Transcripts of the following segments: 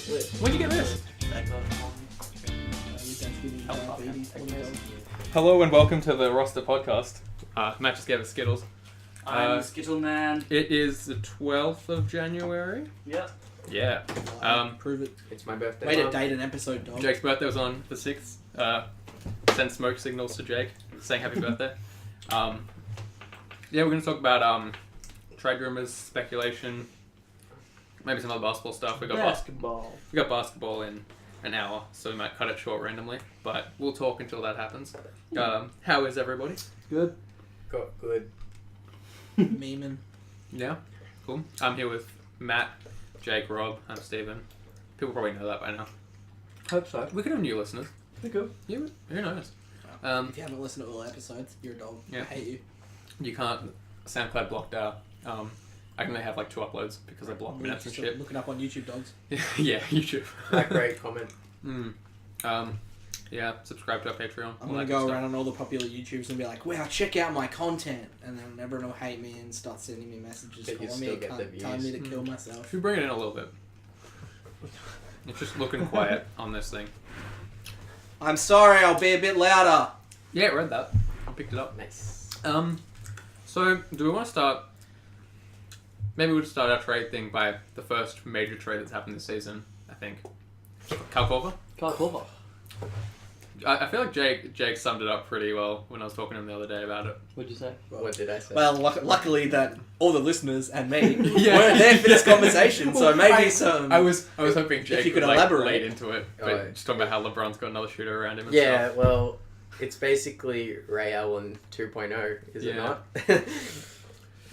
Where'd you get this? Hello and welcome to the roster podcast. Matt just gave us Skittles. I'm the Skittle Man. It is the 12th of January. Yep. Yeah. Prove it. It's my birthday. Way to date an episode, dog. Jake's birthday was on the 6th. Send smoke signals to Jake saying happy birthday. Yeah, we're going to talk about trade rumors, speculation, maybe some other basketball stuff. We got basketball in an hour, so we might cut it short randomly, but we'll talk until that happens. How is everybody? Good. Got good. Memeing. Yeah, cool. I'm here with Matt, Jake, Rob, and Steven. People probably know that by now. Hope so. We could have new listeners. We could. Yeah, who knows? If you haven't listened to all episodes, you're a dog. Yeah. I hate you. You can't. SoundCloud blocked out. I can only have like 2 uploads because I block minutes and shit. Looking up on YouTube, dogs. Yeah, YouTube. That great comment. Yeah, subscribe to our Patreon. I'm going to go around on all the popular YouTubers and be like, wow, check out my content. And then everyone will hate me and start sending me messages But you calling me still a get the cunt, views. telling me to kill myself. Should we bring it in a little bit? It's just looking quiet on this thing. I'm sorry, I'll be a bit louder. Yeah, I read that. I picked it up. Nice. So, do we want to start... Maybe we'll start our trade thing by the first major trade that's happened this season, I think. Kyle Korver? Kyle Korver. I feel like Jake summed it up pretty well when I was talking to him the other day about it. What'd you say? What did I say? Well, luckily that all the listeners and me Yeah. weren't there for this conversation, so maybe some... I was hoping Jake you could would elaborate. lead into it, but Alright. just talking about how LeBron's got another shooter around him and yeah, stuff. well, it's basically Ray Allen 2.0, is it Yeah. not?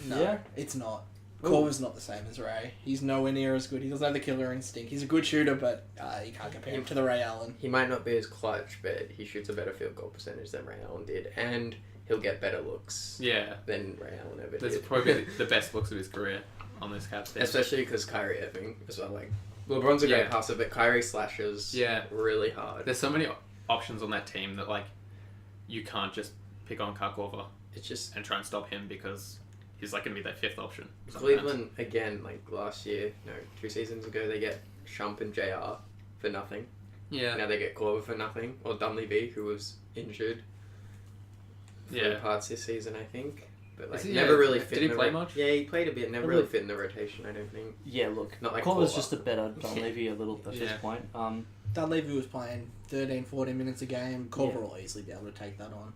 No, Yeah. it's not. Ooh. Korver's not the same as Ray. He's nowhere near as good. He doesn't have the killer instinct. He's a good shooter, but you can't compare him to the Ray Allen. He might not be as clutch, but he shoots a better field goal percentage than Ray Allen did, and he'll get better looks Yeah. than Ray Allen ever That's did. probably the best looks of his career on this cap stand. Especially because Kyrie Irving as well. Like, LeBron's a great Yeah. passer, but Kyrie slashes really hard. There's so many options on that team that, like, you can't just pick on Kyle Korver It's just and try and stop him because he's, like, going to be that 5th option. sometimes. Cleveland, again, like last year, 2 seasons ago, they get Shump and JR for nothing. Yeah. Now they get Korver for nothing. Or Dunleavy, who was injured for parts this season, I think. But like, never really fit Did he in play the much? Yeah, he played a bit. Never A really little. fit in the rotation, I don't think. Yeah, look. Not like Korver's Korver. just a better Dunleavy a little at this point. Dunleavy was playing 13, 14 minutes a game. Korver will easily be able to take that on.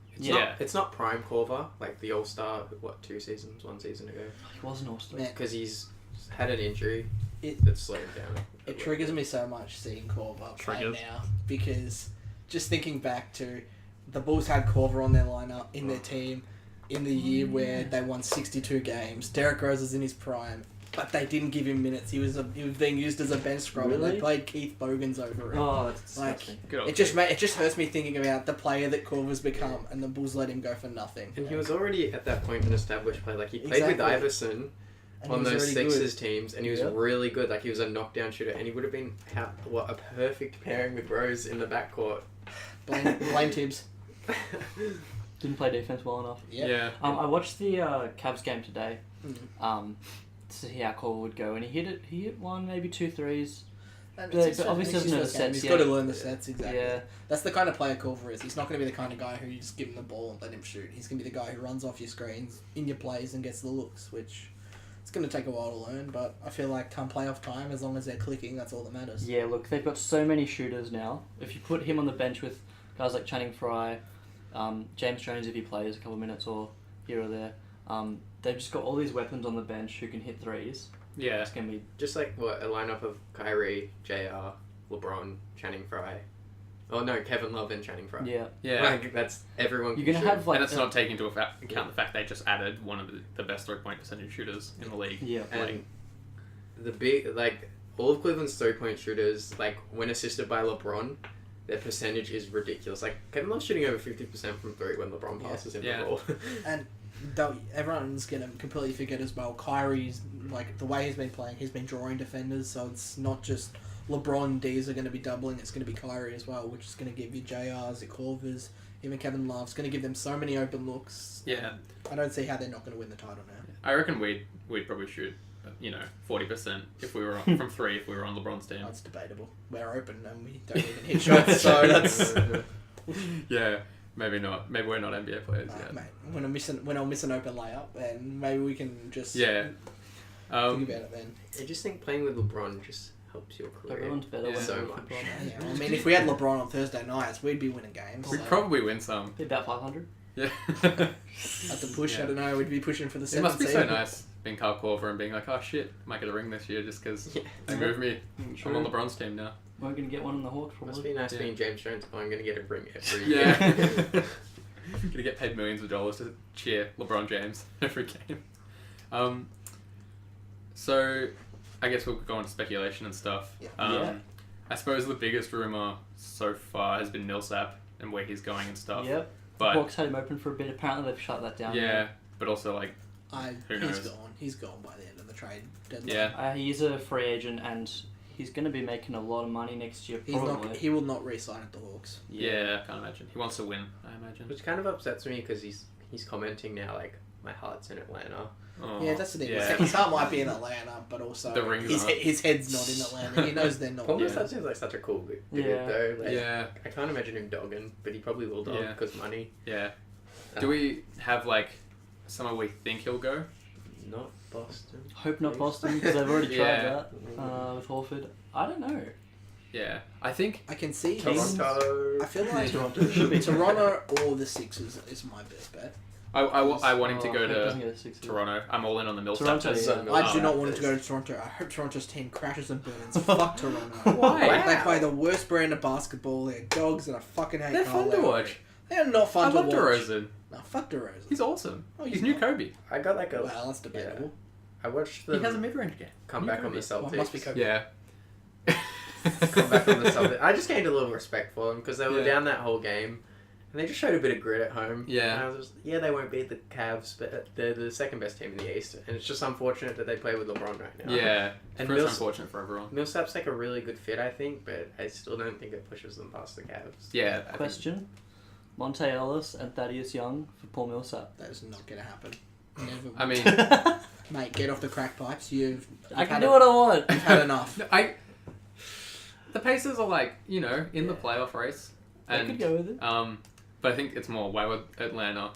It's not prime Korver, like the All-Star, 1 season ago. He was an All-Star. Man, Because he's had an injury It- that slowed him down. It triggers me so much seeing Korver play Triggers. now because just thinking back to the Bulls had Korver on their lineup in their team in the year where they won 62 games. Derrick Rose was in his prime, but they didn't give him minutes. He was being used as a bench scrubber. Really? They played Keith Bogans over him. Oh, that's Like, disgusting. Good old it just hurts me thinking about the player that Korver's become, and the Bulls let him go for nothing. And he was already at that point an established player. Like he played with Exactly. Iverson And on he was those already Sixers teams, and he was Yeah. really good. Like he was a knockdown shooter, and he would have been a perfect pairing with Rose in the backcourt. Blame Tibbs. Didn't play defense well enough. Yep. Yeah. I watched the Cavs game today. Mhm. To see how Korver would go, and he hit 1, maybe 2 threes. And But it's his obviously first doesn't know the game. sets He's yet. got to learn the sets, exactly. Yeah. That's the kind of player Korver is. He's not going to be the kind of guy who you just give him the ball and let him shoot. He's going to be the guy who runs off your screens, in your plays, and gets the looks, which it's going to take a while to learn, but I feel like come playoff time, as long as they're clicking, that's all that matters. Yeah, look, they've got so many shooters now. If you put him on the bench with guys like Channing Frye, James Jones if he plays a couple of minutes or here or there, they've just got all these weapons on the bench who can hit threes. Yeah. It's going to be... Just like a lineup of Kyrie, JR, LeBron, Channing Frye. Oh no, Kevin Love and Channing Frye. Yeah. Yeah. Like that's everyone. You're can going to shoot. have like... And that's not taking into account the fact they just added one of the best 3-point percentage shooters in the league. Yeah. And the big all of Cleveland's 3-point shooters, like when assisted by LeBron, their percentage is ridiculous. Like Kevin Love's shooting over 50% from 3 when LeBron passes him the ball. And everyone's going to completely forget as well, Kyrie's, like, the way he's been playing, he's been drawing defenders, so it's not just LeBron D's are going to be doubling, it's going to be Kyrie as well, which is going to give you JRs, the Korvers, even Kevin Love's going to give them so many open looks. Yeah. I don't see how they're not going to win the title now. I reckon we'd probably shoot 40% if we were from 3 if we were on LeBron's team. That's debatable. We're open and we don't even hit shots, so that's... Yeah, maybe not. Maybe we're not NBA players yet. Mate, when I miss an open layup, and maybe we can just Yeah. think about it then. I just think playing with LeBron just helps your career. Everyone's better when so they're much. with LeBron. Yeah, I mean, if we had LeBron on Thursday nights, we'd be winning games. We'd so. probably win some. Be about 500. Yeah. At the push, Yeah. I don't know, we'd be pushing for the It 7th must be seed. so nice being Kyle Korver and being like, oh shit, might get a ring this year just because Yeah. they moved me. Sure. I'm on LeBron's team now. We're going to get one in the Hawks, Must probably. be nice Yeah. being James Jones. Oh, I'm gonna get a ring every Yeah. year. Gonna get paid millions of dollars to cheer LeBron James every game. So I guess we'll go on to speculation and stuff. Yeah. Yeah. I suppose the biggest rumor so far has been Millsap and where he's going and stuff. Yep. But Hawks had him open for a bit. Apparently they've shut that down. yeah, but also like Who He's knows? gone. He's gone by the end of the trade deadline. yeah, He is a free agent and he's going to be making a lot of money next year, He's probably. not. He will not re-sign at the Hawks. yeah, I can't imagine. He wants to win, I imagine. Which kind of upsets me because he's commenting now like my heart's in Atlanta. Oh, Yeah, that's the thing. yeah. His heart might be in Atlanta, but also The rings his, aren't. his head's not in Atlanta. He knows they're not. Paul Yeah. Millsap seems like such a cool dude Yeah. though. Like, Yeah, I can't imagine him dogging, but he probably will dog Yeah. because money. yeah. Do we have like somewhere we think he'll go? Not Boston. Hope not Boston because they've already tried Yeah. that with Horford. I don't know. Yeah, I think. I can see Toronto. I feel like Toronto should be Toronto or the Sixers is my best bet. I want him to go Hope doesn't to get a Sixers. Toronto. I'm all in on the Millsap. Toronto, just- yeah. I do not want him to Memphis. go to Toronto. I hope Toronto's team crashes and burns. Fuck Toronto. Why? Like, they play the worst brand of basketball. They're dogs, and I fucking hate. They're Kyle fun to Lowry. watch. They're not fun I to love watch. DeRozan. No, fuck DeRozan. He's awesome. Oh, He's he's new not. Kobe. I got like a Well, that's debatable. I watched He them has a mid-range game. come New back on Kobe. the Celtics. Well, must be Kobe. Yeah. Come back on the Celtics. I just gained a little respect for them because they were Yeah. down that whole game. And they just showed a bit of grit at home. Yeah. And I was just, they won't beat the Cavs, but they're the second best team in the East. And it's just unfortunate that they play with LeBron right now. Yeah. And First Mills- unfortunate for everyone. Millsap's like a really good fit, I think, but I still don't think it pushes them past the Cavs. Yeah. I think- Question: Monte Ellis and Thaddeus Young for Paul Millsap. That is not going to happen. Never. I mean, Mate, get off the crack pipes. You've I can had do it- what I want. You've had enough. the Pacers are like, in the Yeah. playoff race. I And, could go with it. but I think it's more, why would Atlanta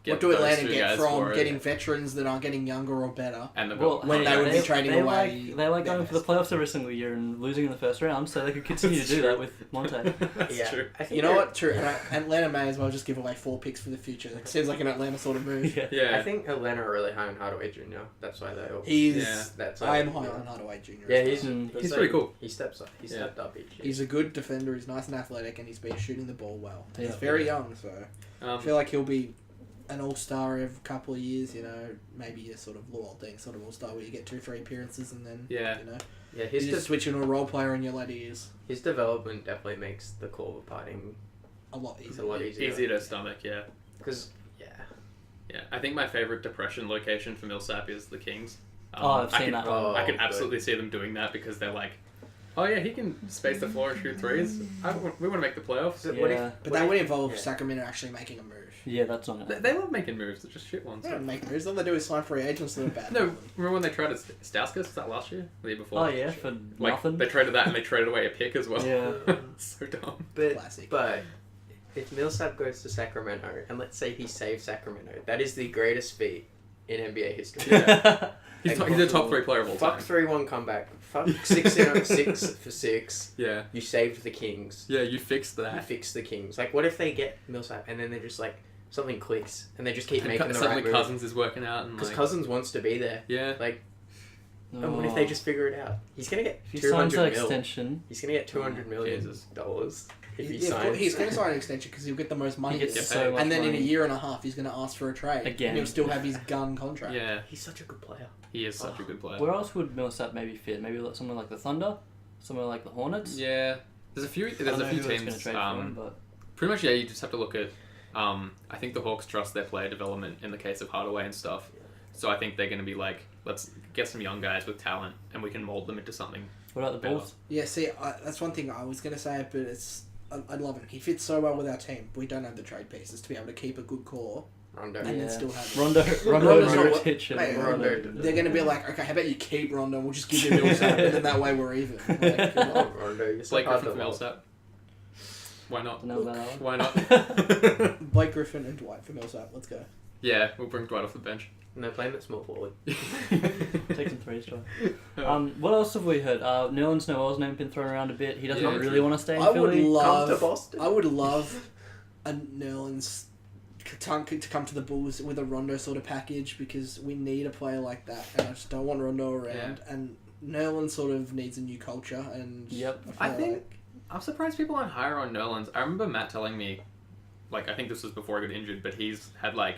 get What do those Atlanta two get guys from for it? getting veterans that are getting younger or better? And they've Well, got when they would be trading they away Like, they like their going for the best. playoffs every single year and losing in the first round, so they could continue to That's do true. that with Monte. That's Yeah. true. I think You know they're- what? True. Atlanta may as well just give away 4 picks for the future. It seems like an Atlanta sort of move. Yeah. Yeah. I think Atlanta are really high on Hardaway Jr. That's why they all... He's. Yeah. That's I am like- high on Hardaway Jr. Yeah, as he's... well. Mm. that's He's like- pretty cool. He steps up. He Yeah. stepped up each year. He's a good defender. He's nice and athletic, and he's been shooting the ball well. And Yeah. he's very young, so I feel like he'll be an all-star every couple of years. You know, maybe a sort of loyal thing, sort of all-star where you get 2-3 appearances and then Yeah. you know Yeah, you his just switch into a role player in your later years his development definitely makes the Korver parting a lot a easier. lot easier. Easy to stomach, yeah. Because, yeah. Yeah. I think my favorite depression location for Millsap is the Kings. Oh, I've I seen could, that one. I could Oh, absolutely see them doing that because they're like, oh yeah, he can space the floor and shoot threes. We want to make the playoffs. So what if- Yeah. But that would involve yeah. Sacramento actually making a move. Yeah, that's not They, it. they love making moves. They're just shit ones. They don't make moves. All they do is sign free agents that are bad. No, remember when they traded Stauskas? Was that last year? The year before? Oh yeah, for Like, nothing. they traded that and they traded away a pick as well. Yeah. So dumb. Classic. But if Millsap goes to Sacramento, and let's say he saves Sacramento, that is the greatest feat in NBA history. Yeah. He's, Like, he's a top 3 player of all Fuck time. 3-1 comeback. Fuck 6 for 6. Yeah. You saved the Kings. Yeah, you fixed You that. fixed the Kings. Like, what if they get Millsap and then they're just like, something clicks and they just keep And making the suddenly right move? Cousins is working out and Because like, Cousins wants to be there. yeah. Like, Oh. and what if they just figure it out? He's gonna get If he signs 200 that mil. extension, He's gonna get $200 million Jesus. if he Yeah, signs. he's going to sign an extension because he'll get the most money. he gets Yeah, so much and then in a money. year and a half, he's going to ask for a trade. Again. And he'll still have his gun contract. Yeah. He's such a good player. He is such a good player. Where else would Millsap maybe fit? Maybe like somewhere like the Thunder, somewhere like the Hornets. Yeah. There's a few I don't there's a know few who it's gonna teams trade for him, but pretty much, yeah, you just have to look at I think the Hawks trust their player development in the case of Hardaway and stuff. So I think they're going to be like, let's get some young guys with talent and we can mold them into something. what about the Better. Bulls? Yeah, see, that's one thing I was going to say, but I love him. He fits so well with our team. We don't have the trade pieces to be able to keep a good core Rondo. and then still have Rondo Rondo's not what- Hitch and mate, Rondo. They're going to be like, okay, how about you keep Rondo? We'll just give you Millsap, and then that way we're even. Like, Oh, Rondo, you're so Blake hard Griffin to for love. Millsap. Why not? Know about that Why one? not? Blake Griffin and Dwight for Millsap. Let's go. Yeah, we'll bring Dwight off the bench. No, playing at small forward. Take some threes, try. What else have we heard? Nerlens Noel's name been thrown around a bit. He does Yeah, not really true. want to stay in I would Philly. Come love. to Boston. I would love a Nerlens to come to the Bulls with a Rondo sort of package because we need a player like that, and I just don't want Rondo around. And Nerlens sort of needs a new culture, and Yep. I feel think like- I'm surprised people aren't higher on Nerlens. I remember Matt telling me, like, I think this was before he got injured, but he's had like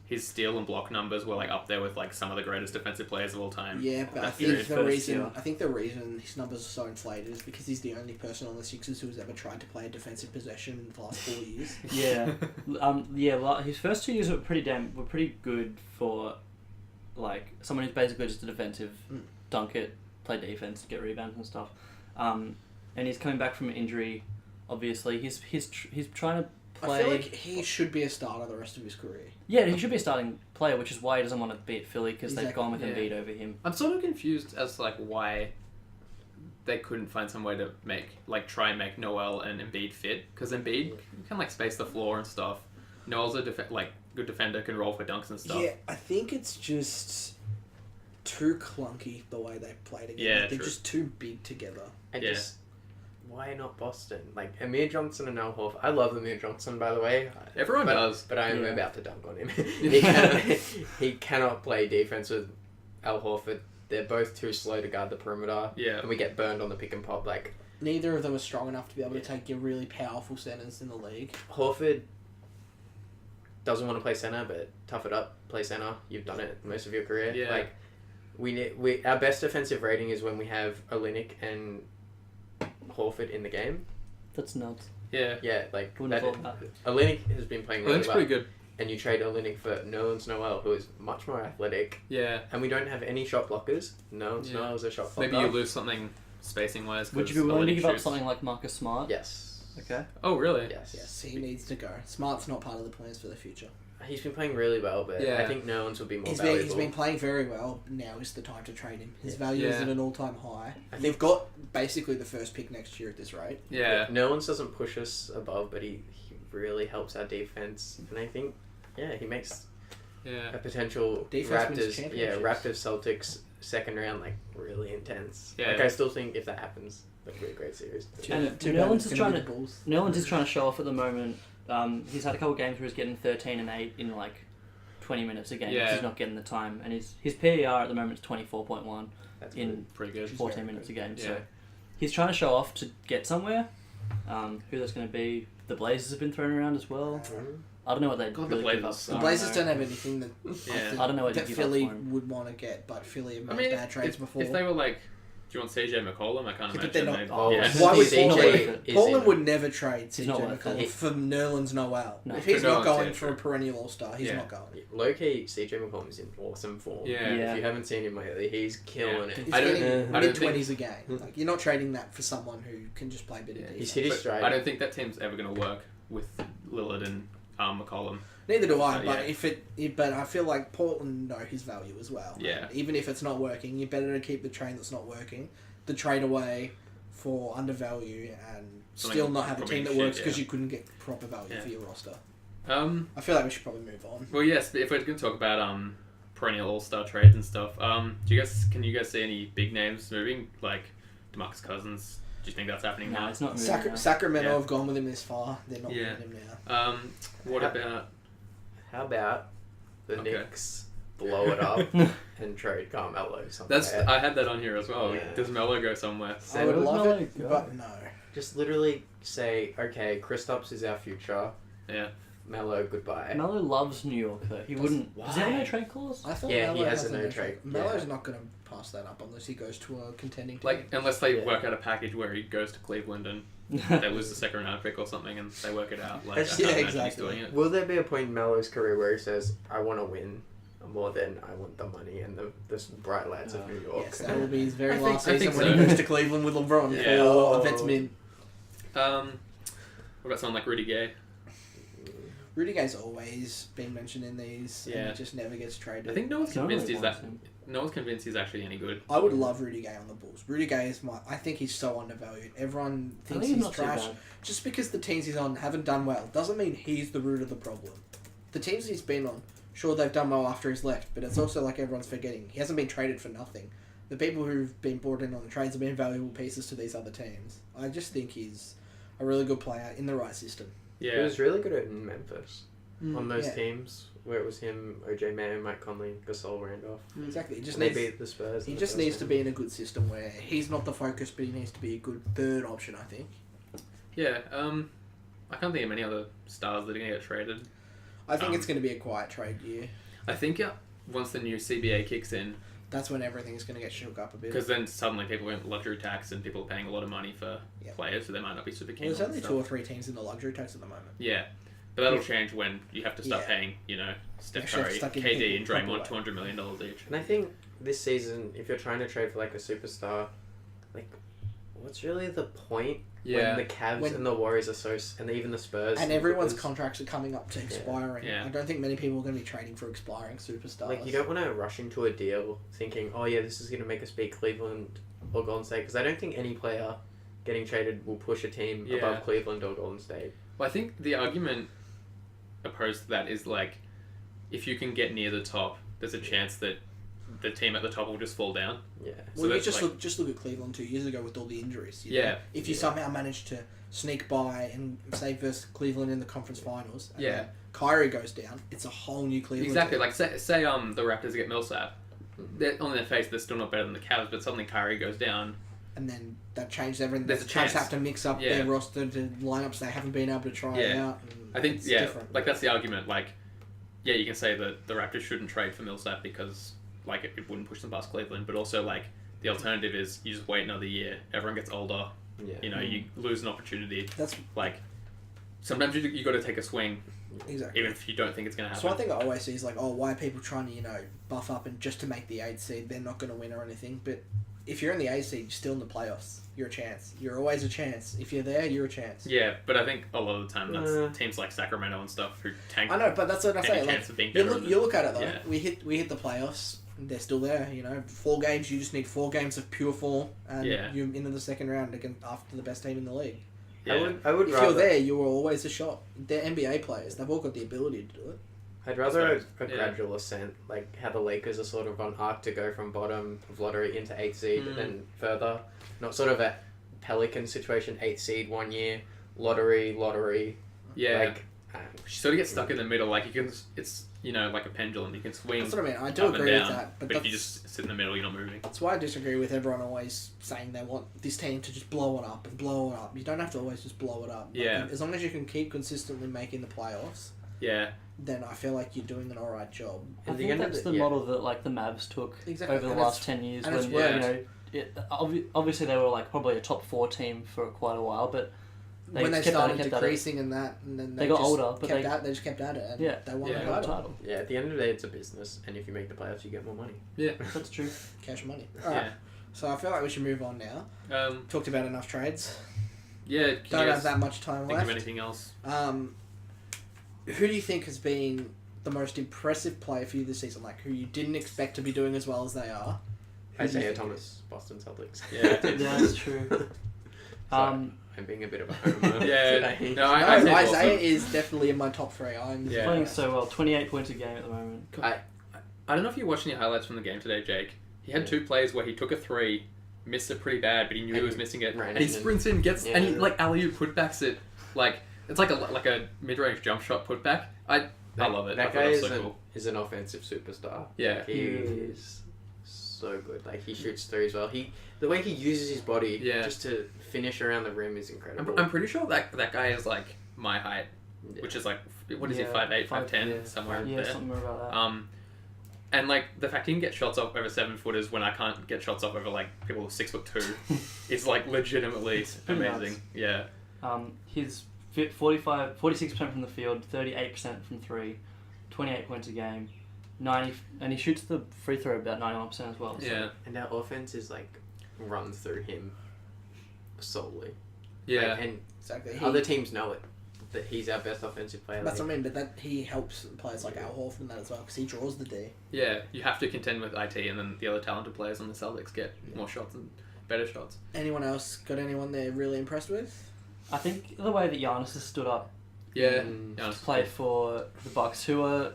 his steal and block numbers were like up there with like some of the greatest defensive players of all time. Yeah, but I That's think his the first reason year. his numbers are so inflated is because he's the only person on the Sixers who has ever tried to play a defensive possession in the last 4 years. Yeah. His first 2 years were pretty good for like someone who's basically just a defensive dunk it, play defense, get rebounds and stuff. And he's coming back from an injury. Obviously, he's trying to play. I feel like he should be a starter the rest of his career. Yeah, he should be a starting player, which is why he doesn't want to beat Philly because they've Exactly. gone with Yeah. Embiid over him. I'm sort of confused as to like why they couldn't find some way to try and make Noel and Embiid fit, because Embiid can like space the floor and stuff. Noel's a good defender, can roll for dunks and stuff. Yeah, I think it's just too clunky the way they play together. Yeah, They're true. just too big together. And Yeah. just why not Boston? Like Amir Johnson and Al Horford. I love Amir Johnson, by the way. Everyone does. But I am Yeah. about to dunk on him. he cannot play defense with Al Horford. They're both too slow to guard the perimeter. Yeah. And we get burned on the pick and pop. Like Neither of them are strong enough to be able to take your really powerful centers in the league. Horford doesn't want to play center, but tough it up, play center. You've done it most of your career. Yeah. Like we our best defensive rating is when we have Olynyk and Horford in the game. That's nuts. Yeah. Yeah, like Wouldn't that. have thought that. Olynyk has been playing Well, really that's well. pretty good. And you trade Olynyk for Nerlens Noel, who is much more athletic, Yeah. and we don't have any shot blockers. Nerlens Yeah. Noel is a shot blocker. Maybe you lose something spacing wise. Would you be willing to give up something like Marcus Smart? Yes. Okay. Oh, really? Yes. Yes, he needs to go. Smart's not part of the plans for the future. He's been playing really well, but Yeah. I think Nerlens would be more He's valuable. been playing very well. Now is the time to trade him. His Yeah. value is Yeah. at an all-time high. I You've got basically the first pick next year at this rate. Yeah. Nerlens doesn't push us above, but he really helps our defense, and I think, yeah, he makes Yeah. a potential Defense wins Raptors, championships. Raptors Celtics second round like really intense. Yeah. Like I still think if that happens, that'd be a great series. And Too bad Nerlens it's is gonna trying be to- the Bulls. Nerlens is trying to show off at the moment. He's had a couple games where he's getting 13 and 8 in like 20 minutes a game because Yeah. he's not getting the time. And his PER at the moment is 24.1 That's in Pretty good. 14 minutes a game. Yeah. So he's trying to show off to get somewhere. Who that's going to be? The Blazers have been thrown around as well. I don't know what they God, the really give up. Blazers The I Blazers don't don't know. have anything that Yeah. I don't know what that to give up Philly for him. would want to get, but Philly have I made mean, bad trades if before. they were like, do you want CJ McCollum? I can't Yeah, but imagine. they're not- they'd- Oh, yeah. Why would CJ Portland? is Portland in- would never trade He's not CJ worth McCollum it. for Nerlens Noel. No. If he's For not Nerlens, going yeah, for a true. perennial All-Star, he's Yeah. not going. Low key, CJ McCollum is in awesome form. Yeah. Yeah. If you haven't seen him lately, he's killing Yeah. it. He's I don't- getting I don't think- mid-20s a game. Like, you're not trading that for someone who can just play a bit of Yeah. defense. He's hit his But stride. I don't think that team's ever going to work with Lillard and McCollum. Neither do I, but Yeah. but I feel like Portland know his value as well. Yeah. Even if it's not working, you're better to keep the train that's not working, the trade away for undervalue and Something still not have a probably team that shit, works because yeah. you couldn't get proper value Yeah. for your roster. Um. I feel like we should probably move on. Well, yes. But if we're going to talk about perennial All-Star trades and stuff, can you guys see any big names moving, like DeMarcus Cousins? Do you think that's happening No, now? it's not moving now. Sacramento Yeah. have gone with him this far. They're not Yeah. moving him now. What How- about? How about the Okay. Knicks blow it up and trade Carmelo? That's somewhere? I had that on here as well. Yeah. Does Melo go somewhere? I would Where love would it, Melo go? but no. Just literally say, okay, Kristaps is our future. Yeah. Melo, goodbye. Melo loves New York though. He wouldn't. Does he have Why? no trade clause? I thought Yeah, he Melo has has a no trade. Melo's Yeah. not going to pass that up unless he goes to a contending team. Like unless they Yeah. work out a package where he goes to Cleveland and they lose the second round pick or something and they work it out. Like That's- I can't yeah, imagine he's exactly. doing it. Will there be a point in Melo's career where he says, I want to win more than I want the money and the bright lights of New York? Yes, that will be his very I last think season so. when he goes to Cleveland with LeBron Yeah. for Vince Mint. What about someone like Rudy Gay? Rudy Gay's always been mentioned in these, and Yeah. he just never gets traded. I think no one's No one convinced really he's wants that. him. No one's convinced he's actually any good. I would love Rudy Gay on the Bulls. Rudy Gay is I think he's so undervalued. Everyone I thinks think he's not too trash. bad. Just because the teams he's on haven't done well doesn't mean he's the root of the problem. The teams he's been on, sure, they've done well after he's left, but it's also like everyone's forgetting. He hasn't been traded for nothing. The people who've been brought in on the trades have been valuable pieces to these other teams. I just think he's a really good player in the right system. He Yeah. was really good at Memphis on those Yeah. teams where it was him, OJ Mayo, Mike Conley, Gasol, Randolph. Exactly. He just And they needs, beat the Spurs. he in the just first needs to round. be in a good system where he's not the focus, but he needs to be a good third option, I think. Yeah. I can't think of any other stars that are gonna get traded. I think it's going to be a quiet trade year. I think once the new CBA kicks in, That's when everything's going to get shook up a bit. because then suddenly people went luxury tax and people are paying a lot of money for Yeah. players, so they might not be super keen. Well, there's on only stuff. 2 or 3 teams in the luxury tax at the moment. Yeah, but that'll change when you have to start Yeah. paying, Steph Yeah, Curry, stuck in KD, and people proper Draymond way. $200 million each. And I think this season, if you're trying to trade for like a superstar, like, what's really the point Yeah. when the Cavs When- and the Warriors are so, and even the Spurs And everyone's Clippers, contracts are coming up to expiring. Yeah. I don't think many people are going to be trading for expiring superstars. like, you don't want to rush into a deal thinking, oh yeah, this is going to make us beat Cleveland or Golden State, because I don't think any player getting traded will push a team Yeah. above Cleveland or Golden State. Well, I think the argument opposed to that is like, if you can get near the top, there's a chance that the team at the top will just fall down. Yeah. Well, you that's just like- look at Cleveland 2 years ago with all the injuries. You Yeah. know? If you somehow manage to sneak by and say versus Cleveland in the conference finals, and Yeah. then Kyrie goes down, it's a whole new Cleveland. Exactly. team. Like say the Raptors get Millsap, on their face they're still not better than the Cavs, but suddenly Kyrie goes down. And then that changes everything. There's The a Cavs chance. have to mix up Yeah. their roster to lineups they haven't been able to try Yeah. out. And I think it's different. like that's the argument. Like, yeah, you can say that the Raptors shouldn't trade for Millsap because like it wouldn't push them past Cleveland, but also like the alternative is you just wait another year. Everyone gets older. Yeah. You lose an opportunity. That's Like sometimes you got to take a swing, exactly. even if you don't think it's going to So happen. one thing I always see is like, oh, why are people trying to, buff up and just to make the 8th seed? They're not going to win or anything. But if you're in the 8th seed, you're still in the playoffs. You're a chance. You're always a chance. If you're there, you're a chance. Yeah, but I think a lot of the time Uh. that's teams like Sacramento and stuff who tank. I know, but that's what I say. any Like, chance of being you better. look, you look at it though. Yeah. We hit the playoffs. They're still there. 4 games. You just need 4 games of pure form, and Yeah. you're into the second round again after the best team in the league. Yeah. I would If rather you're there, you are always a shot. They're NBA players. They've all got the ability to do it. I'd rather So, a yeah. gradual ascent, like how the Lakers are sort of on arc to go from bottom of lottery into 8th seed and then further. Not sort of a Pelican situation, 8th seed 1 year, lottery. Yeah. Like, You sort of get stuck in the middle. Like it's like a pendulum. You can swing That's what I mean. I do up and agree with down, that, but but if that's, you just sit in the middle, you're not moving. that's why I disagree with everyone always saying they want this team to just blow it up and blow it up. You don't have to always just blow it up. Like, Yeah. as long as you can keep consistently making the playoffs, Yeah. then I feel like you're doing an alright job. I At the think end of that's the- the yeah. model that like the Mavs took Exactly, over the and last it's- 10 years and it's when worked. obviously they were like probably a top 4 team for quite a while, but When they kept at it, started kept at it. decreasing and that, and then They got just older, but they just kept at it, and Yeah. they won Yeah. the They got a title. title. Yeah, at the end of the day, it's a business, and if you make the playoffs, you get more money. Yeah. That's true. Cash money. Alright, so I feel like we should move on now. Yeah. Talked about enough trades. Yeah. Can Don't you have guys that much time think of left. anything else? Who do you think has been the most impressive player for you this season? Like, who you didn't expect to be doing as well as they are? Who do you Isaiah think Thomas, Boston Celtics. Yeah. Yeah, that's true. I'm being a bit of a homer Yeah. today. No, No, I say Isaiah Boston. is definitely in my top 3. I'm Yeah. Playing so well, 28 points a game at the moment. I don't know if you watched any highlights from the game today, Jake. He had 2 plays where he took a 3, missed it pretty bad, but he knew he was missing it. ran And he it in. sprints in, gets and he Yeah. like alley-oop putbacks it. Like it's like a mid-range jump shot putback. I love it. I That thought guy it was is, so cool. is an offensive superstar. Yeah. Like, he is so good. Like, he shoots threes well. The way he uses his body Yeah. just to finish around the rim is incredible. I'm pretty sure that guy is like my height, Yeah. which is like what is Yeah, he 5'8", 5'10", 5'10", yeah. somewhere Yeah, there. something about that. And like the fact he can get shots off over 7-footers when I can't get shots off over like people 6'2", is like legitimately pretty amazing. nuts. Yeah. He's 46% from the field, 38% from 3, 28 points a game, 90, and he shoots the free throw about 91% as well. So. Yeah. And our offense is like run through him solely. Yeah. Like, and Exactly. other teams know it. that he's our best offensive player. That's what I mean, but that he helps players like Al Horford and that as well, because he draws the D. Yeah, you have to contend with IT, and then the other talented players on the Celtics get more shots and better shots. Anyone else got anyone they're really impressed with? I think the way that Giannis has stood up, Yeah, played for the Bucks, who are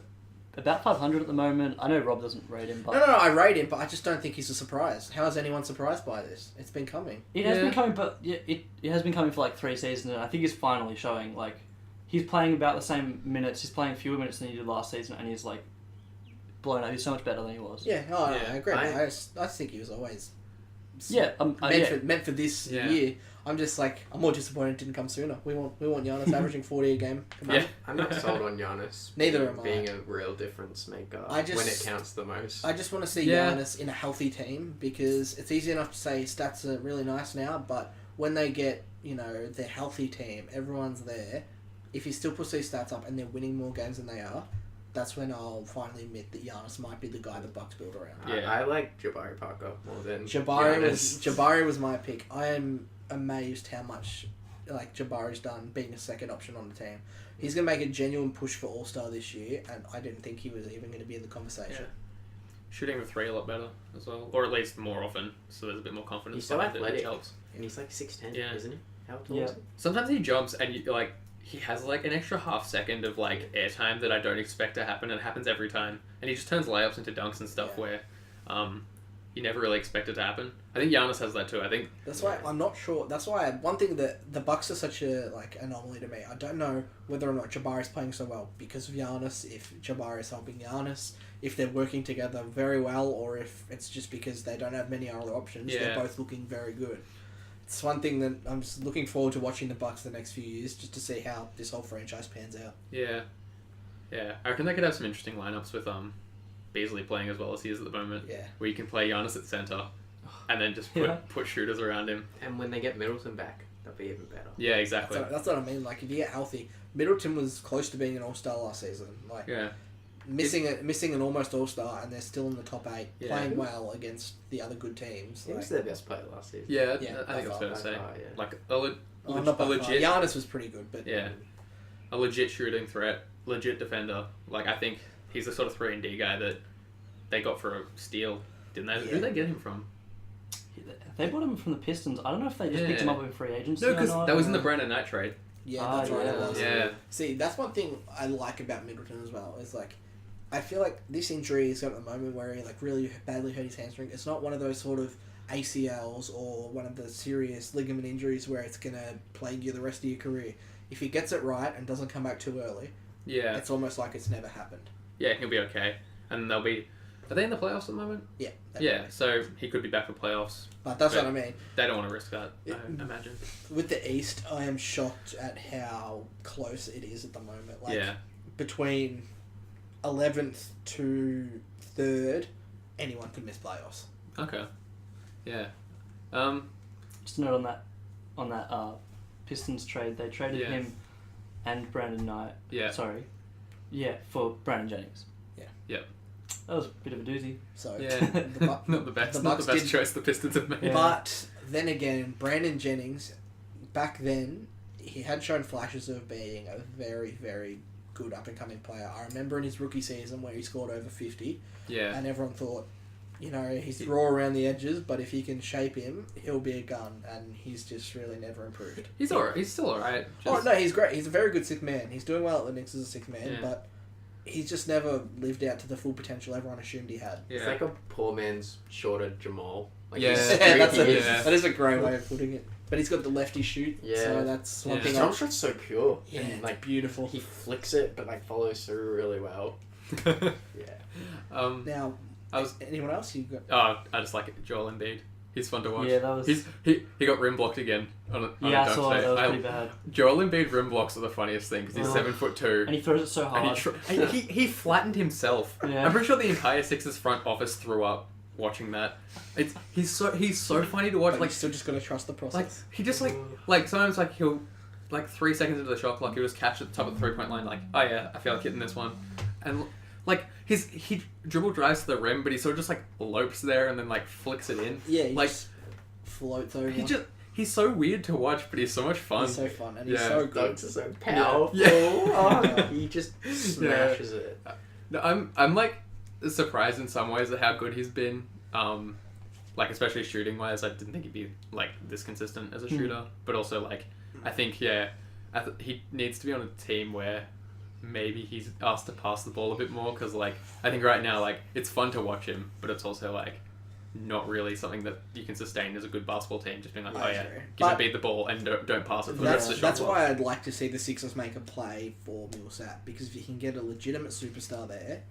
about 500 at the moment. I know Rob doesn't rate him, but No, I rate him, but I just don't think he's a surprise. How is anyone surprised by this? It's been coming. it has been coming. But yeah, it has been coming for like 3 seasons, and I think he's finally showing. Like, he's playing about the same minutes. He's playing fewer minutes than he did last season, and he's like blown out. He's so much better than he was. Yeah, Yeah. I agree. I think he was always Yeah, meant for this year. I'm just like, I'm more disappointed it didn't come sooner. We want Giannis averaging 40 a game. Come on. Yeah. I'm not sold on Giannis. Neither am I. Being a real difference maker when it counts the most. I just want to see Giannis in a healthy team, because it's easy enough to say stats are really nice now, but when they get, their healthy team, everyone's there. If he still puts these stats up and they're winning more games than they are, that's when I'll finally admit that Giannis might be the guy the Bucks build around. Yeah. I like Jabari Parker more than Jabari was my pick. I am amazed how much Jabari's done being a second option on the team. He's going to make a genuine push for All-Star this year, and I didn't think he was even going to be in the conversation. Yeah. Shooting the 3 a lot better as well, or at least more often, so there's a bit more confidence. He's so behind it, athletic, which helps. and he's like 6'10", Yeah. isn't he? How tall is he? Sometimes he jumps and he has an extra half second of airtime that I don't expect to happen, and it happens every time. And he just turns layups into dunks and stuff where you never really expect it to happen. I think Giannis has that too. I think that's why I'm not sure. That's why one thing that the Bucks are such a anomaly to me. I don't know whether or not Jabari's playing so well because of Giannis. If Jabari is helping Giannis, if they're working together very well, or if it's just because they don't have many other options. Yeah. They're both looking very good. It's one thing that I'm just looking forward to watching the Bucks the next few years, just to see how this whole franchise pans out. Yeah. I reckon they could have some interesting lineups with Beasley playing as well as he is at the moment. Yeah. Where you can play Giannis at center, and then just put shooters around him. And when they get Middleton back, that'll be even better. Yeah, exactly. That's what I mean. If you get healthy, Middleton was close to being an All-Star last season. Missing an almost All-Star, and they're still in the top 8, playing well against the other good teams. He was their best player last season. Yeah, I think it's fair to say. Yeah. A legit. Giannis was pretty good, but a legit shooting threat, legit defender. I think he's the sort of 3-and-D guy that they got for a steal, didn't they? Yeah. Who did they get him from? They bought him from the Pistons. I don't know if they just picked him up in free agency. No, because that was in the Brandon Knight trade. Yeah, that's right. It was. Yeah. See, that's one thing I like about Middleton as well. Is I feel like this injury he's got at the moment where he really badly hurt his hamstring. It's not one of those sort of ACLs or one of the serious ligament injuries where it's gonna plague you the rest of your career. If he gets it right and doesn't come back too early, it's almost like it's never happened. Yeah, he'll be okay, and they'll be. Are they in the playoffs at the moment? Yeah. Yeah, so he could be back for playoffs. But that's what I mean. They don't want to risk that, I imagine. With the East, I am shocked at how close it is at the moment. Between 11th to 3rd, anyone could miss playoffs. Okay. Yeah. Just a note on that Pistons trade. They traded him and Brandon Knight. Yeah. Sorry. Yeah, for Brandon Jennings. Yeah. Yep. That was a bit of a doozy. So not the best choice the Pistons have made. Yeah. But then again, Brandon Jennings, back then, he had shown flashes of being a very, very good up-and-coming player. I remember in his rookie season where he scored over 50. Yeah. And everyone thought, he's raw around the edges, but if you can shape him, he'll be a gun. And he's just really never improved. He's alright. He's still alright. Oh, no, he's great. He's a very good sixth man. He's doing well at the Knicks as a sixth man, but he's just never lived out to the full potential everyone assumed he had. Yeah. It's like a poor man's shorter Jamal. That is a great way of putting it. But he's got the lefty shoot, so that's one thing. His jump shot's so pure. Yeah, and, beautiful. He flicks it, but follows through really well. Now, anyone else you got? Oh, I just like it. Joel Embiid. He's fun to watch. Yeah, that was. He got rim blocked again on a I dunk saw day. that. Was pretty bad. Joel Embiid rim blocks are the funniest thing because he's 7'2", and he throws it so hard. And he flattened himself. Yeah. I'm pretty sure the entire Sixers front office threw up watching that. He's so funny to watch. But you still just gotta trust the process. He just sometimes he'll 3 seconds into the shot clock he'll just catch at the top of the 3-point line oh yeah, I feel like hitting this one, and he dribble drives to the rim, but he sort of just lopes there and then flicks it in. Yeah, he just floats over. He he's so weird to watch, but he's so much fun. He's so fun and he's Yeah. so good. Dogs are so powerful. Yeah. Oh, he just smashes it. No, I'm like surprised in some ways at how good he's been. Like especially shooting wise, I didn't think he'd be like this consistent as a shooter. But also like, I think he needs to be on a team where maybe he's asked to pass the ball a bit more, because like I think right now like it's fun to watch him, but it's also like not really something that you can sustain as a good basketball team. Just being like, I oh yeah, agree. give But me the ball and don't pass it for the rest of the shot That's clock. why I'd like to see the Sixers make a play for Millsap, because if you can get a legitimate superstar there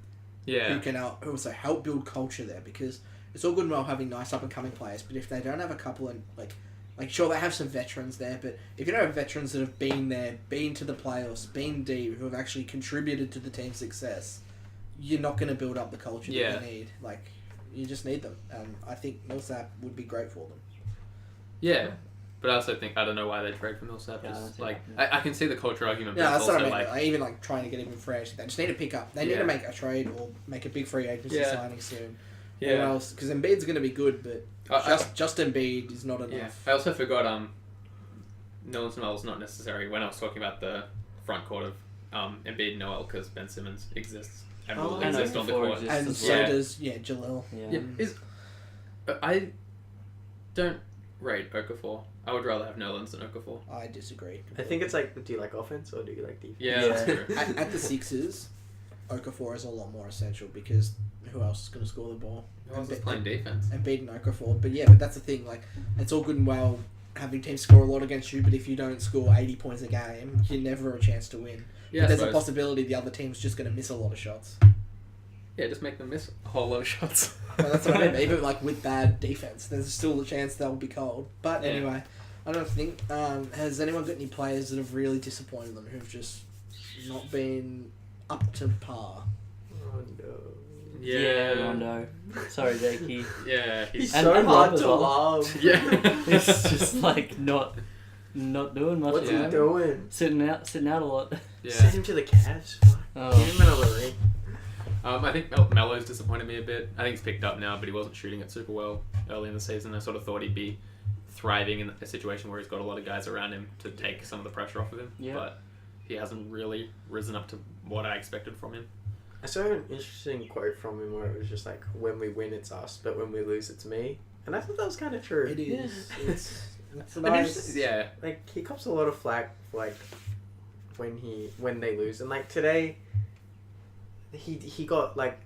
Yeah, who can also help build culture there, because it's all good and well having nice up and coming players, but if they don't have a couple and like sure they have some veterans there, but if you don't have veterans that have been there, been to the playoffs, been deep, who have actually contributed to the team's success, you're not going to build up the culture that you need. Like, you just need them. I think Millsap would be great for them. Yeah, but I also think I don't know why they trade for Millsap. Yeah, I Just, don't like think that, I can see the culture argument, but Yeah, it's that's what also I mean. like Even like trying to get him in free agency, they just need to pick up. They need Yeah. to make a trade or make a big free agency Yeah. signing soon. Or yeah. else, because Embiid's going to be good, but just Embiid is not enough. Yeah. I also forgot Noel Noel's not necessary when I was talking about the front court of Embiid and Noel, because Ben Simmons exists and will and exist on the Okafor court. exists And as so well. does Jalil. Yeah, I don't rate Okafor. I would rather have Nolans than Okafor. I disagree. I think it's like, do you like offense or do you like defense? Yeah, Yeah. that's true. At the Sixers, Okafor is a lot more essential, because who else is going to score the ball? Who else is playing defense? Embiid and Okafor. But yeah, but that's the thing. Like, it's all good and well having teams score a lot against you, but if you don't score 80 points a game, you're never a chance to win. Yeah, But I there's a suppose. possibility the other team's just going to miss a lot of shots. Yeah, just make them miss a whole lot of shots. But that's what I mean. Even like with bad defense, there's still a chance they'll be cold. But Yeah. anyway, I don't think has anyone got any players that have really disappointed them, who've just not been up to par? Oh no. Yeah, Rondo. Sorry, Jakey. Yeah, He's And- so and hard Rob as to well. love. yeah. He's just like not doing much. What's at the he moment. doing? Sitting out a lot. Yeah. Send him to the Cavs. Fuck. Oh. Give him another ring. I think Melo's disappointed me a bit. I think he's picked up now, but he wasn't shooting it super well early in the season. I sort of thought he'd be thriving in a situation where he's got a lot of guys around him to take some of the pressure off of him. Yeah. But he hasn't really risen up to what I expected from him. I saw an interesting quote from him where it was just like, when we win it's us, but when we lose it's me. And I thought that was kind of true. It is. It's I nice. yeah. Like, he cops a lot of flack for, like, when they lose. And like today, he got like,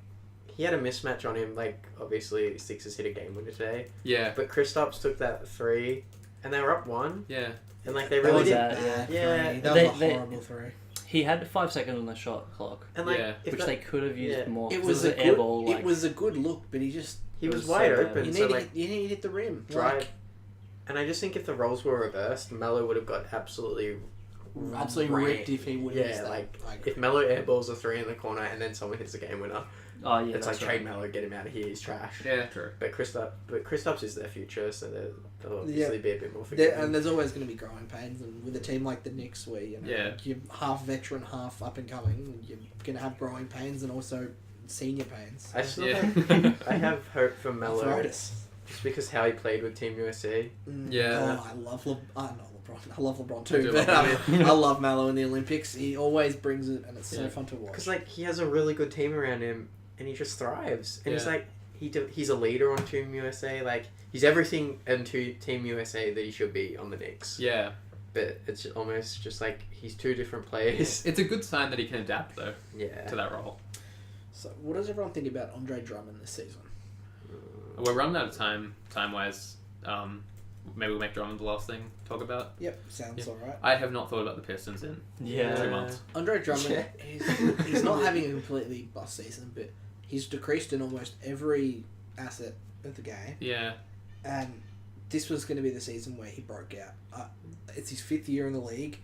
he had a mismatch on him. Like, obviously Sixers hit a game winner today, Yeah. but Kristaps took that three, and they were up one, Yeah. and like they That really was a did. that, bad yeah. three. That They- was a they- horrible three. He had 5 seconds on the shot clock, And like, Yeah. if which that- they could have used yeah. more. It 'cause was an a air good. ball. Like, It was a good look, but he just he it was was wide so bad. open, you so need like to hit the rim. drive. Like, And I just think if the roles were reversed, Melo would have got absolutely absolutely ran. ripped if he wins Yeah, that. like if Melo airballs a three in the corner and then someone hits the game winner, oh yeah, it's like that's trade right. Melo, get him out of here, he's trash. Yeah. True. But Kristaps is their future, so they'll obviously be a bit more and forgiving. there's always going to be growing pains, and with a team like the Knicks, where Yeah. like you're half veteran, half up and coming, you're going to have growing pains and also senior pains. I still Yeah. I have hope for Melo Arthritis. just because how he played with Team USA. Yeah. Oh, I love not LeBron. I love LeBron I too, do but love him. I love Melo in the Olympics. He always brings it, and it's so Yeah. fun to watch. Because like he has a really good team around him, and he just thrives. And he's Yeah. like he's a leader on Team USA. Like he's everything into Team USA that he should be on the Knicks. Yeah. But it's almost just like he's two different players. It's a good sign that he can adapt though Yeah. to that role. So, what does everyone think about Andre Drummond this season? We're running out of time wise. Maybe we'll make Drummond the last thing to talk about. Yep, sounds Yeah. alright. I have not thought about the Pistons in Yeah. 2 months. Andre Drummond, Yeah. he's not having a completely bust season, but he's decreased in almost every asset of the game. Yeah. And this was going to be the season where he broke out. It's his 5th year in the league.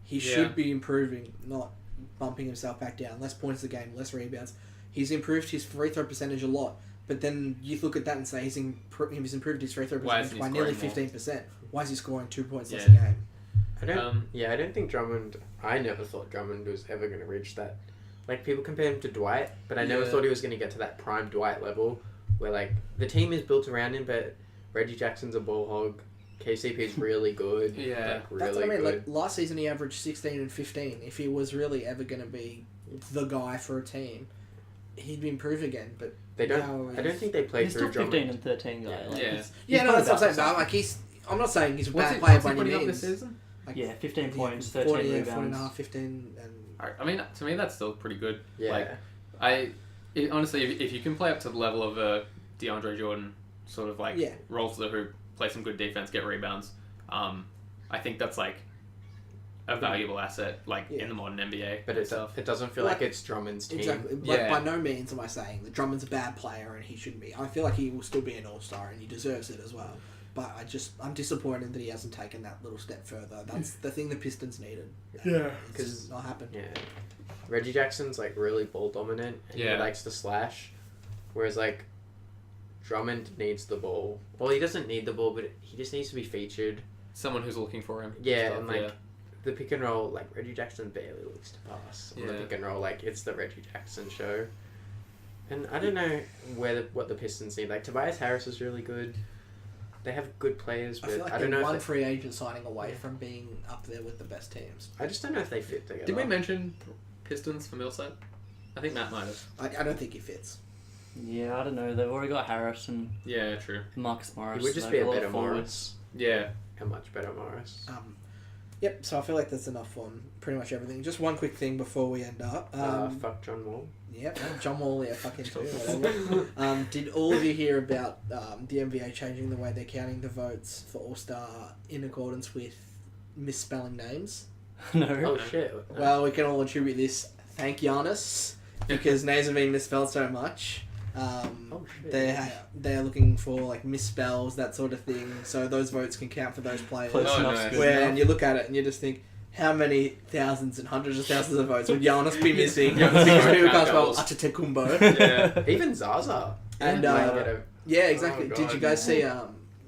He Yeah. should be improving, not bumping himself back down. Less points a game, less rebounds. He's improved his free throw percentage a lot. But then you look at that and say he's improved his free throw Why percentage isn't he by nearly scoring more? 15%. Why is he scoring 2 points less Yeah. a game? I don't think Drummond. I never thought Drummond was ever going to reach that. Like people compare him to Dwight, but I never Yeah. thought he was going to get to that prime Dwight level, where like the team is built around him, but Reggie Jackson's a ball hog, KCP's really good. Yeah. Like, That's what I really mean. good. Like last season, he averaged 16 and 15. If he was really ever going to be the guy for a team, he'd improve again. But They don't. now I don't think they play He's through still 15 Drummond. and 13 guy. Yeah. Like, Yeah. he's yeah, no, probably that's what I'm saying. about No, like I'm not saying he's a What's bad he player what's by he any putting up means. this season? Like, Yeah, 15 points, 40, 13 40 rebounds. and a half, 15, and I mean, to me, that's still pretty good. Yeah. Like, honestly, if you can play up to the level of a DeAndre Jordan, sort of like Yeah. rolls to the hoop, play some good defense, get rebounds, I think that's like a valuable asset, like Yeah. in the modern NBA. But and stuff. it doesn't feel like it's Drummond's team. exactly. But Yeah. by no means am I saying that Drummond's a bad player and he shouldn't be. I feel like he will still be an all-star and he deserves it as well. But I'm disappointed that he hasn't taken that little step further. That's the thing the Pistons needed. Yeah. It's just not happened. Yeah. Reggie Jackson's like really ball dominant and Yeah. he likes to slash. Whereas like Drummond needs the ball. Well, he doesn't need the ball, but he just needs to be featured. Someone who's looking for him. Yeah, stuff, and like the pick and roll, like Reggie Jackson barely looks to pass on the Yeah. pick and roll. Like it's the Reggie Jackson show. And I don't know what the Pistons need. Like Tobias Harris is really good. They have good players, I but feel like I don't they're know one if they, free agent signing away from being up there with the best teams. I just don't know if they fit together. Did we mention Pistons for Millsap? I think Matt might have. I don't think he fits. Yeah, I don't know. They've already got Harris and Yeah, true. Marcus Morris. He would just Like, be a lot of better forwards. Morris. Yeah. A much better Morris. Yep, so I feel like that's enough on pretty much everything. Just one quick thing before we end up. Fuck John Wall. Yep, John Wall, yeah, fucking too. Whatever. Did all of you hear about the NBA changing the way they're counting the votes for All-Star in accordance with misspelling names? No. Oh shit. Well, we can all attribute this, thank Giannis, because names have been misspelled so much. Oh shit. They're looking for like misspells, that sort of thing, so those votes can count for those players. Close Oh, enough. nice. Good Where enough. and you look at it and you just think, how many thousands and hundreds of thousands of votes would Giannis be missing Yeah, because sorry, people can't count spell goals. Antetokounmpo? Yeah. Even Zaza. And Might get a- yeah, exactly. Oh, Did you God, guys see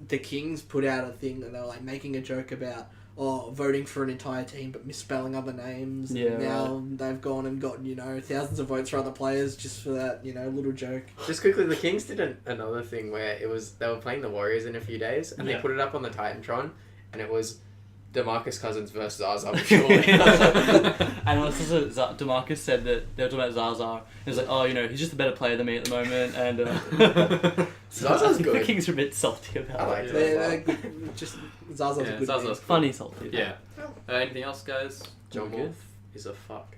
the Kings put out a thing and they were like making a joke about voting for an entire team but misspelling other names? Yeah, And now they've gone and gotten thousands of votes for other players just for that little joke. Just quickly, the Kings did another thing where they were playing the Warriors in a few days, and Yeah. they put it up on the Titantron, and it was DeMarcus Cousins versus Zaza. Purely. And also, DeMarcus said that they were talking about Zaza. He was like, oh, he's just a better player than me at the moment. And so I Zaza's think the good. Kings are a bit salty about I like it. that. They're just Zaza's a good Zaza's name. Funny salty. Yeah. Anything else, guys? John Good. Wolf is a fuck.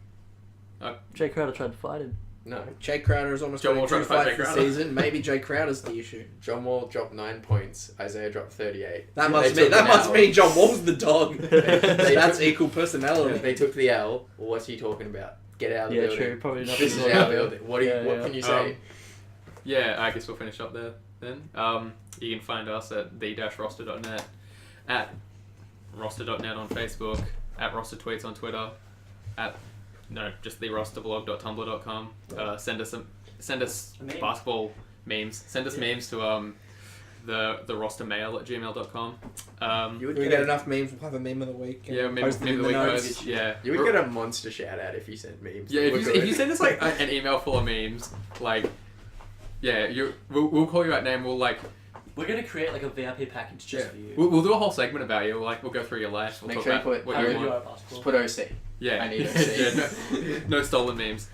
Jay Crowder tried to fight him. No. Jay Crowder is almost John ready Wall to trying to fight fight Jay this Crowder. season. Maybe Jay Crowder's the issue. John Wall dropped 9 points. Isaiah dropped 38. That They must took an L. mean John Wall's the dog. They That's took- equal personality. They took the L. What's he talking about? Get out of the Yeah, building. true. Probably not. This is our building. What can you say? Yeah, I guess we'll finish up there then. You can find us at the-roster.net, at roster.net on Facebook, at roster tweets on Twitter, just therosterblog.tumblr.com. Send us basketball memes. Send us memes to the rostermail@gmail.com. You would We get get a- enough memes. We'll have a meme of the week. and Yeah, maybe post it in the the week notes. goes. Yeah, You would get a monster shout out if you sent memes. Yeah, if you send us like an email full of memes, we'll call you out name. We'll We're going to create like a VIP package just for you. we'll do a whole segment about you. We'll go through your life. We'll Make talk sure you about put what How you good you want. are at basketball. Just put OC. Yeah, I need to see. no stolen memes.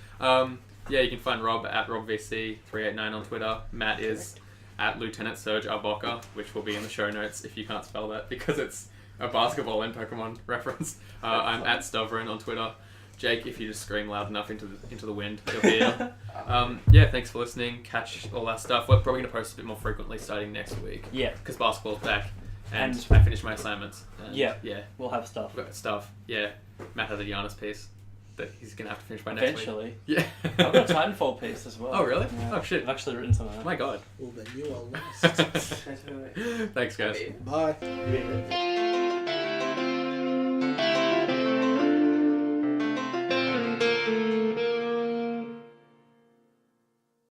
You can find Rob at RobVC389 on Twitter. Matt is at Lieutenant Serge Arboca, which will be in the show notes if you can't spell that because it's a basketball and Pokemon reference. I'm at Stuvren on Twitter. Jake, if you just scream loud enough into the wind, you'll hear. Thanks for listening. Catch all that stuff. We're probably going to post a bit more frequently starting next week. Yeah. Because basketball's back. And And- I finished my assignments. And Yeah. Yeah. We'll have stuff. I've got stuff. Yeah. Matt has a Giannis piece that he's going to have to finish by next Eventually. week. Yeah. I've got a Titanfall piece as well. Oh, really? Yeah. Oh, shit. I've actually written some of Oh that. my god. Well, then you are lost. Thanks, guys. Bye. Yeah.